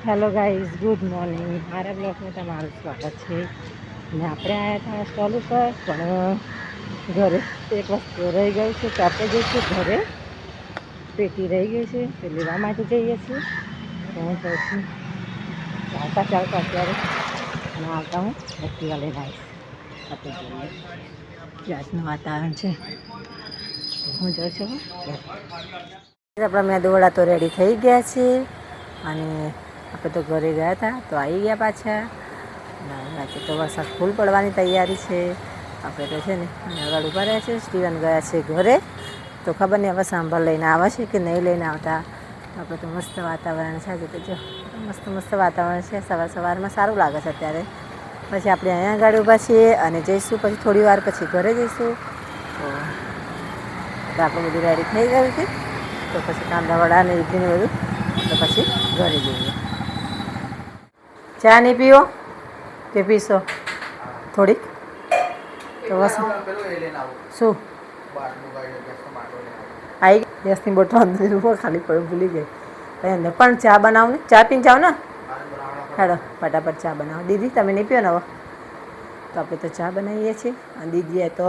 Hello guys, good morning. મારા બ્લોગમાં તમારું સ્વાગત છે. અને આપણે આવ્યા હતા સ્ટોલ ઉપર, પણ ઘરે એક વસ્તુ રહી ગયું છે, તો આપણે જઈશું ઘરે. પેટી રહી ગઈ છે, તે લેવા માટે જઈએ છીએ. તો હું જાઉં છું ચાલતા ચાલતા અત્યારે, અને આવતા હું એક્ટિવા લઈને આવીશ. આપણે જોઈએ આજનું વાતાવરણ છે. હું જાઉં છું આપણા મેદુવડા તો રેડી થઈ ગયા છે, અને આપણે તો ઘરે ગયા હતા તો આવી ગયા પાછા. આજે તો વરસાદ ફૂલ પડવાની તૈયારી છે. આપણે તો છે ને આગળ ઊભા રહ્યા છે. સ્ટીવન ગયા છે ઘરે, તો ખબર નહીં હવે સાંભળ લઈને આવે છે કે નહીં લઈને આવતા. આપણે તો મસ્ત વાતાવરણ છે આજે, તો જો મસ્ત વાતાવરણ છે. સવારમાં સારું લાગે છે અત્યારે. પછી આપણે અહીંયા આગળ ઊભા છીએ અને જઈશું પછી થોડી વાર પછી ઘરે જઈશું. તો આપણું બધું રેડી થઈ ગયું છે. તો પછી કાંદા વડા ને ઇડલી ને બધું, તો પછી ઘરે જઈએ. ચા નહીં પીવો કે પીશો થોડીક? તો બસ શું આવી ગેસની બોટલ અંદર ખાલી પડ્યું, ભૂલી ગઈ. અંદર પણ ચા બનાવું ને, ચા પીને જાઓ ને. હેડો ફટાફટ ચા બનાવો. દીદી તમે નહીં પીઓ ને હવે? તો આપણે તો ચા બનાવીએ છીએ, અને દીદીએ તો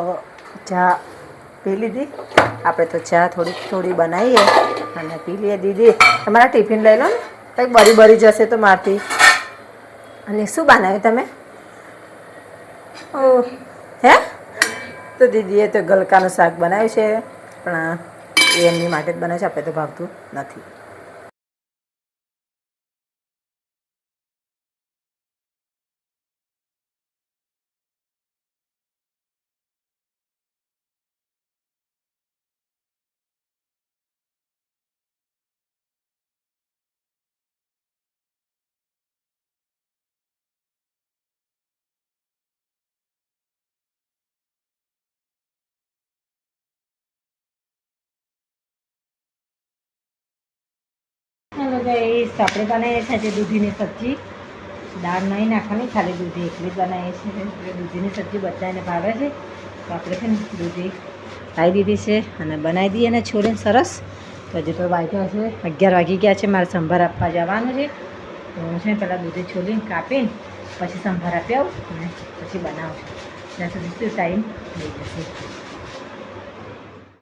ચા પી લીધી. આપણે તો ચા થોડી બનાવીએ અને પી લઈએ. દીદી તમારા ટિફિન લઈ લો ને, કંઈક બરી જશે તો મારથી. અને શું બનાવ્યું તમે? ઓ હે, તો દીદીએ તો ગલકાનું શાક બનાવ્યું છે, પણ એ એમની માટે જ બનાવ્યું છે. આપણે તો ભાવતું નથી. હેલો ગાઈસ, આપણે બનાવીએ છીએ આજે દૂધીની સબ્જી. દાળ નહીં નાખવાની, ખાલી દૂધી એકલી જ બનાવીએ છીએ. એટલે દૂધીની સબ્જી બધાને ભાવે છે, તો આપણે છે ને દૂધી લાવી દીધી છે અને બનાવી દઈએ અને છોડીને સરસ. તો હજુ તો વાગ્યા છે 11 વાગી ગયા છે. મારે સંભાર આપવા જવાનું છે, તો હું છે ને પહેલાં દૂધી છોડીને કાપીને પછી સંભાર આપી આવું અને પછી બનાવું છું. ત્યાં સુધી શું ટાઈમ થઈ જશે.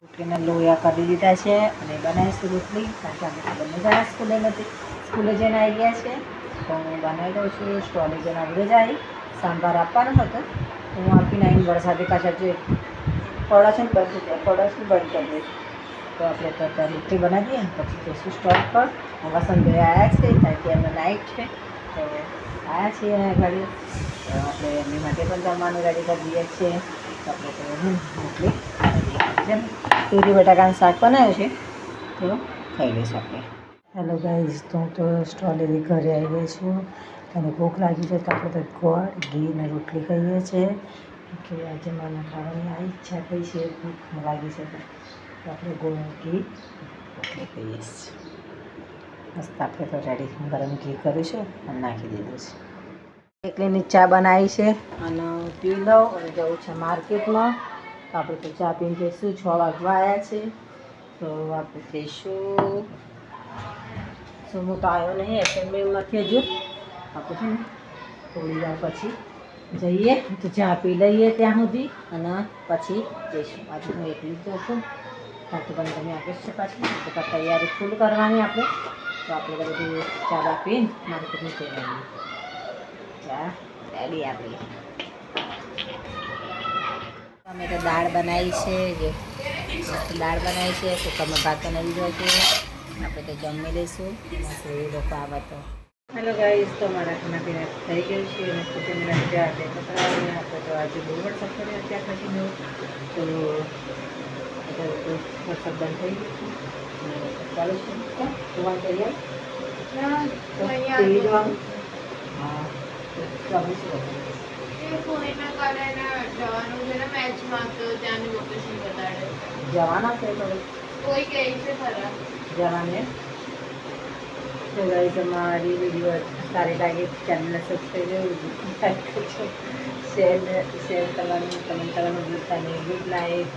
રોટલીના લોયા કરી દીધા છે અને બનાવીશું રોટલી, કારણ કે અમે બંને જણા સ્કૂલે જઈને આવી ગયા છે. તો હું બનાવી દઉં છું. સ્ટોલે જઈને આપણે જાય સાંભાર આપવાનો હતો, તો હું આપીને આવીને વરસાદે પાછા જે પડા છે ને બંધ થઈ જાય, પડા છે બંધ કરી દઈશ. તો આપણે તો અત્યારે રોટલી બનાવી દઈએ ને પછી જઈશું સ્ટોલ પર. વસંતભાઈ આવ્યા છે, કારણ કે એમને નાઇટ છે, તો આવ્યા છીએ આગળ. તો આપણે એમની માટે પણ જમવાનું રેડી કરી દઈએ છીએ. તો આપણે તો રોટલી જેમ દૂધી બટાકાનું શાક બનાવ્યું છે, તો ખાઈ લઈશું આપણે. હેલો ગાઈઝ, તો હું તો સ્ટોલેથી ઘરે આવી ગઈ છું અને ભૂખ લાગી છે, તો આપણે તો ગોળ ઘી અને રોટલી ખાઈએ છીએ. કે આજે મને ખાવાની આ ઈચ્છા થઈ છે, ભૂખ લાગી છે, તો આપણે ગોળ ઘી રોટલી ખાઈએ છીએ. મસ્ત આપણે તો રેડી ગરમ ઘી કરીશું અને નાખી દીધું છે. એકલીની ચા બનાવી છે અને પી લઉં અને જવું છે માર્કેટમાં. તો આપણે તો ચા પીને જઈશું. 6 વાગવા આવ્યા છે, તો આપણે જઈશું. હું તો આવ્યો નહીં, એસેમ્બલીમાંથી હજુ. આપણે છે ને થોડી વાર પછી જઈએ તો ચા પી લઈએ ત્યાં સુધી, અને પછી જઈશું. આજે હું એકલી જ જાઉં છું, કારણ કે બંધ તમે આગળ છે પાછી. તો તૈયારી ફૂલ કરવાની આપણે. તો આપણે બધું ચા પીને માર્કેટમાં જઈ આવીએ. ચા રેડી આપણી. અમે તો દાળ બનાવી છે, જે દાળ બનાવી છે, કુકરમાં ભાત બનાવી દીધો છે. આપણે તો જમી લઈશું એ લોકો આવે તો. હેલો ગાઈઝ, તો મારા ખાના પીના થઈ ગયું છે અને કુટુંબ આપણે તો આજે બહુ વરસાદ પડ્યો અત્યાર પછીનો. તો વરસાદ બંધ થઈ ગયો છે, ચાલુ છે. જોવા તૈયાર જોવાનું. હા, જવાનું જવાના છે, કોઈ કહે છે ખરા જવાને. તો ગાઈઝ, અમારી વિડીયો સારી લાગે ચેનલને સબસ્ક્રાઈબ શેર કરવાનું, કમેન્ટ કરવાનું ભૂલતા નહીં. Good night.